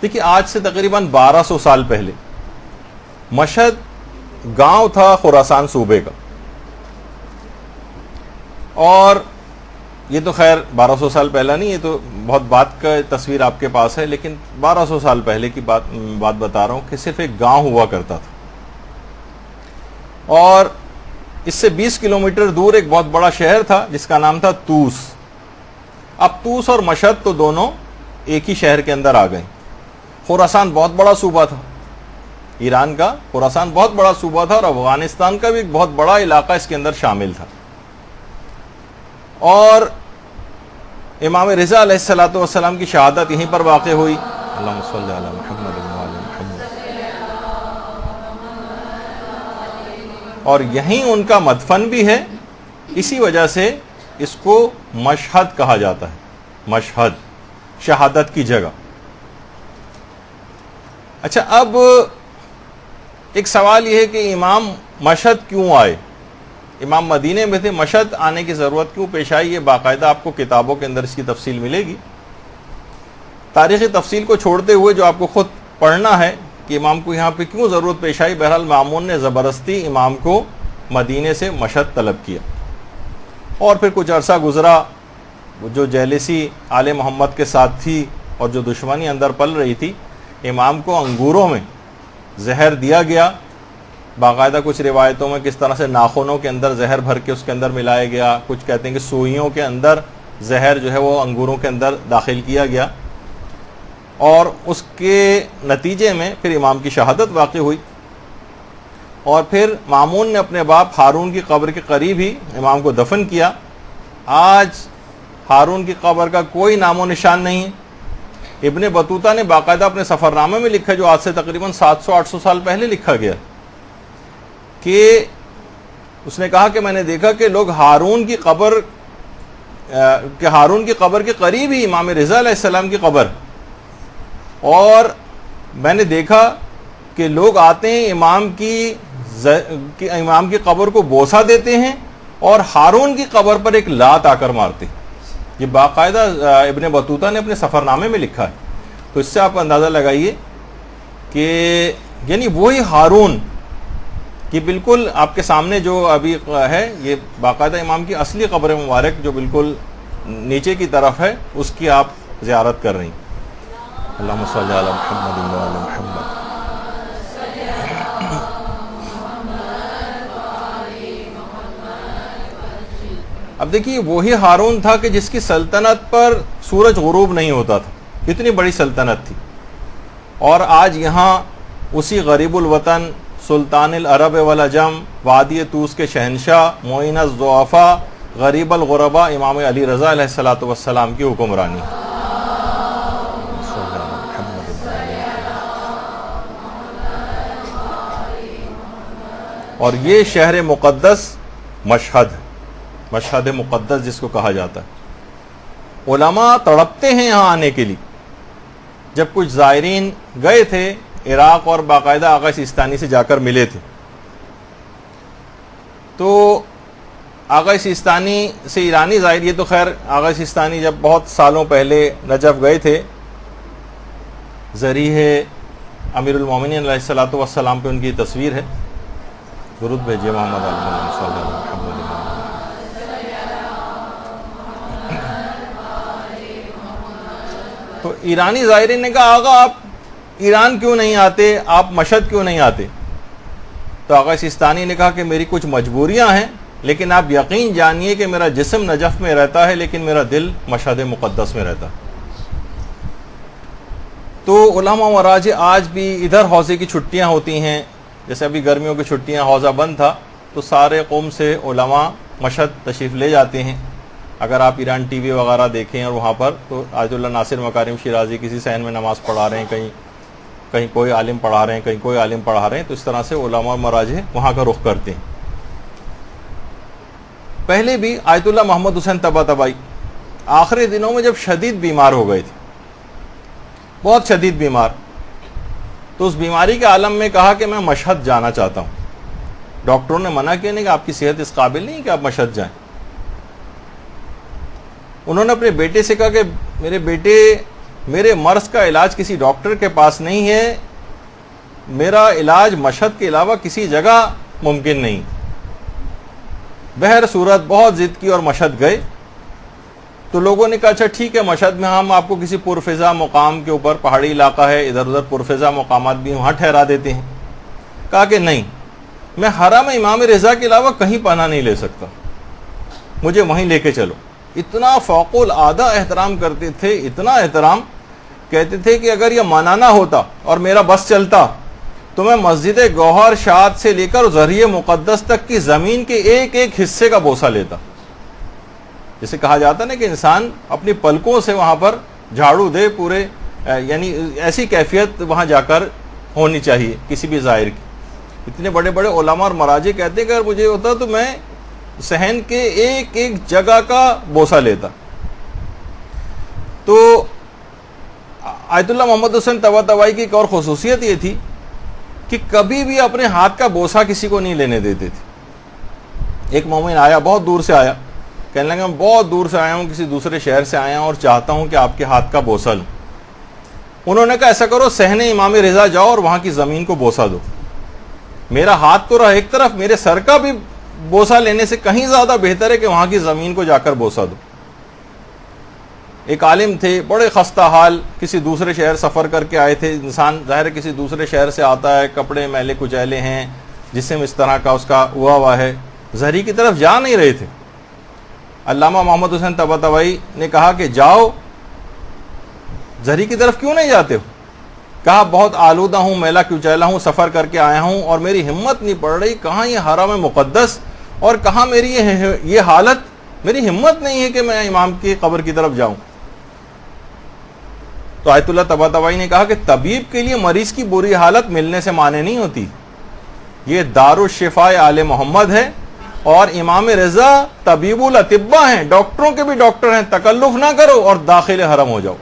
دیکھیے آج سے تقریباً 1200 سال پہلے مشہد گاؤں تھا خراسان صوبے کا، اور یہ تو خیر 1200 سال پہلا نہیں، یہ تو بہت بات کا تصویر آپ کے پاس ہے، لیکن 1200 سال پہلے کی بات بتا رہا ہوں کہ صرف ایک گاؤں ہوا کرتا تھا، اور اس سے 20 کلومیٹر دور ایک بہت بڑا شہر تھا جس کا نام تھا طوس۔ اب طوس اور مشہد تو دونوں ایک ہی شہر کے اندر آ گئے۔ خراسان بہت بڑا صوبہ تھا، ایران کا خراسان بہت بڑا صوبہ تھا، اور افغانستان کا بھی ایک بہت بڑا علاقہ اس کے اندر شامل تھا، اور امام رضا علیہ الصلوۃ والسلام کی شہادت یہیں پر واقع ہوئی۔ اللہم صلی علی محمد وعلی محمد، اور یہیں ان کا مدفن بھی ہے، اسی وجہ سے اس کو مشہد کہا جاتا ہے، مشہد، شہادت کی جگہ۔ اچھا، اب ایک سوال یہ ہے کہ امام مشہد کیوں آئے؟ امام مدینے میں تھے، مشہد آنے کی ضرورت کیوں پیش آئی؟ یہ باقاعدہ آپ کو کتابوں کے اندر اس کی تفصیل ملے گی۔ تاریخی تفصیل کو چھوڑتے ہوئے جو آپ کو خود پڑھنا ہے کہ امام کو یہاں پہ کیوں ضرورت پیش آئی، بہرحال مامون نے زبردستی امام کو مدینے سے مشہد طلب کیا، اور پھر کچھ عرصہ گزرا، جو جیلسی آل محمد کے ساتھ تھی اور جو دشمنی اندر پل رہی تھی، امام کو انگوروں میں زہر دیا گیا، باقاعدہ کچھ روایتوں میں کس طرح سے ناخنوں کے اندر زہر بھر کے اس کے اندر ملایا گیا، کچھ کہتے ہیں کہ سوئیوں کے اندر زہر جو ہے وہ انگوروں کے اندر داخل کیا گیا، اور اس کے نتیجے میں پھر امام کی شہادت واقع ہوئی، اور پھر مامون نے اپنے باپ ہارون کی قبر کے قریب ہی امام کو دفن کیا۔ آج ہارون کی قبر کا کوئی نام و نشان نہیں ہے۔ ابن بطوطہ نے باقاعدہ اپنے سفر نامے میں لکھا، جو آج سے تقریباً 700-800 سال پہلے لکھا گیا، کہ اس نے کہا کہ میں نے دیکھا کہ لوگ ہارون کی قبر کے قریب ہی امام رضا علیہ السلام کی قبر، اور میں نے دیکھا کہ لوگ آتے ہیں امام کی قبر کو بوسہ دیتے ہیں، اور ہارون کی قبر پر ایک لات آ کر مارتے ہیں۔ یہ باقاعدہ ابن بطوطہ نے اپنے سفر نامے میں لکھا ہے۔ تو اس سے آپ اندازہ لگائیے کہ یعنی وہی ہارون کہ بالکل آپ کے سامنے جو ابھی ہے، یہ باقاعدہ امام کی اصلی قبر مبارک جو بالکل نیچے کی طرف ہے، اس کی آپ زیارت کر رہی ہیں۔ اللہم صلی علی محمد وعلی محمد۔ اب دیکھیے وہی ہارون تھا کہ جس کی سلطنت پر سورج غروب نہیں ہوتا تھا، اتنی بڑی سلطنت تھی، اور آج یہاں اسی غریب الوطن، سلطان العرب والعجم، وادی طوس کے شہنشاہ، معین الضعفاء، غریب الغرباء امام علی رضا علیہ الصلوۃ والسلام کی حکمرانی۔ اور یہ شہر مقدس مشہد، مشہد مقدس جس کو کہا جاتا ہے۔ علماء تڑپتے ہیں یہاں آنے کے لیے۔ جب کچھ زائرین گئے تھے عراق اور باقاعدہ آغا سیستانی سے جا کر ملے تھے، تو آغا سیستانی سے ایرانی زائر، یہ تو خیر آغا سیستانی جب بہت سالوں پہلے نجف گئے تھے، ذریح امیر المومنین علیہ الصلوۃ والسلام پہ ان کی تصویر ہے۔ درود بھیجیے محمد علی صلی اللہ علیہ وسلم۔ تو ایرانی زائرین نے کہا آقا آپ ایران کیوں نہیں آتے، آپ مشہد کیوں نہیں آتے؟ تو آقا سیستانی نے کہا کہ میری کچھ مجبوریاں ہیں، لیکن آپ یقین جانیے کہ میرا جسم نجف میں رہتا ہے لیکن میرا دل مشہد مقدس میں رہتا ہے۔ تو علماء مراجع آج بھی ادھر حوضے کی چھٹیاں ہوتی ہیں، جیسے ابھی گرمیوں کی چھٹیاں حوضہ بند تھا، تو سارے قوم سے علماء مشہد تشریف لے جاتے ہیں۔ اگر آپ ایران ٹی وی وغیرہ دیکھیں اور وہاں پر، تو آیت اللہ ناصر مکارم شیرازی کسی صحن میں نماز پڑھا رہے ہیں، کہیں کوئی عالم پڑھا رہے ہیں، کہیں کوئی عالم پڑھا رہے ہیں، تو اس طرح سے علماء مراجع وہاں کا رخ کرتے ہیں۔ پہلے بھی آیت اللہ محمد حسین طباطبائی آخری دنوں میں جب شدید بیمار ہو گئے تھے، بہت شدید بیمار، تو اس بیماری کے عالم میں کہا کہ میں مشہد جانا چاہتا ہوں۔ ڈاکٹروں نے منع کیا نہیں کہ آپ کی صحت اس قابل نہیں کہ آپ مشہد جائیں۔ انہوں نے اپنے بیٹے سے کہا کہ میرے بیٹے میرے مرض کا علاج کسی ڈاکٹر کے پاس نہیں ہے، میرا علاج مشہد کے علاوہ کسی جگہ ممکن نہیں۔ بہر صورت بہت ضد کی اور مشہد گئے، تو لوگوں نے کہا اچھا ٹھیک ہے، مشہد میں ہم آپ کو کسی پرفضا مقام کے اوپر، پہاڑی علاقہ ہے، ادھر ادھر پرفضا مقامات بھی وہاں ٹھہرا دیتے ہیں۔ کہا کہ نہیں، میں حرم امام رضا کے علاوہ کہیں پناہ نہیں لے سکتا، مجھے وہیں لے کے چلو۔ اتنا فوق العادہ احترام کرتے تھے، اتنا احترام، کہتے تھے کہ اگر یہ منانا ہوتا اور میرا بس چلتا تو میں مسجد گوہر شاد سے لے کر ذریعہ مقدس تک کی زمین کے ایک ایک حصے کا بوسہ لیتا۔ جسے کہا جاتا نا کہ انسان اپنی پلکوں سے وہاں پر جھاڑو دے پورے، یعنی ایسی کیفیت وہاں جا کر ہونی چاہیے کسی بھی زائر کی۔ اتنے بڑے بڑے علماء اور مراجع کہتے ہیں کہ اگر مجھے ہوتا تو میں صحن کے ایک ایک جگہ کا بوسہ لیتا۔ تو آیت اللہ محمد حسین طباطبائی کی ایک اور خصوصیت یہ تھی کہ کبھی بھی اپنے ہاتھ کا بوسہ کسی کو نہیں لینے دیتے تھے۔ ایک مومن آیا، بہت دور سے آیا، کہنے لگا میں بہت دور سے آیا ہوں، کسی دوسرے شہر سے آیا ہوں اور چاہتا ہوں کہ آپ کے ہاتھ کا بوسہ لوں۔ انہوں نے کہا ایسا کرو، صحن امام رضا جاؤ اور وہاں کی زمین کو بوسہ دو۔ میرا ہاتھ تو رہا ایک طرف، میرے سر کا بھی بوسہ لینے سے کہیں زیادہ بہتر ہے کہ وہاں کی زمین کو جا کر بوسہ دو۔ ایک عالم تھے، بڑے خستہ حال، کسی دوسرے شہر سفر کر کے آئے تھے۔ انسان ظاہر کسی دوسرے شہر سے آتا ہے، کپڑے میلے کچیلے ہیں، جسم اس طرح کا اس کا ہوا ہے، زہری کی طرف جا نہیں رہے تھے۔ علامہ محمد حسین طباطبائی نے کہا کہ جاؤ، زہری کی طرف کیوں نہیں جاتے ہو؟ کہا بہت آلودہ ہوں، میلا کچیلا ہوں، سفر کر کے آیا ہوں اور میری ہمت نہیں پڑ رہی، کہاں یہ حرم مقدس اور کہاں میری یہ حالت، میری ہمت نہیں ہے کہ میں امام کی قبر کی طرف جاؤں۔ تو آیت اللہ طباطبائی نے کہا کہ طبیب کے لیے مریض کی بری حالت ملنے سے معنی نہیں ہوتی، یہ دارالشفاء آل محمد ہے اور امام رضا طبیب الاطباء ہیں، ڈاکٹروں کے بھی ڈاکٹر ہیں، تکلف نہ کرو اور داخل حرم ہو جاؤ۔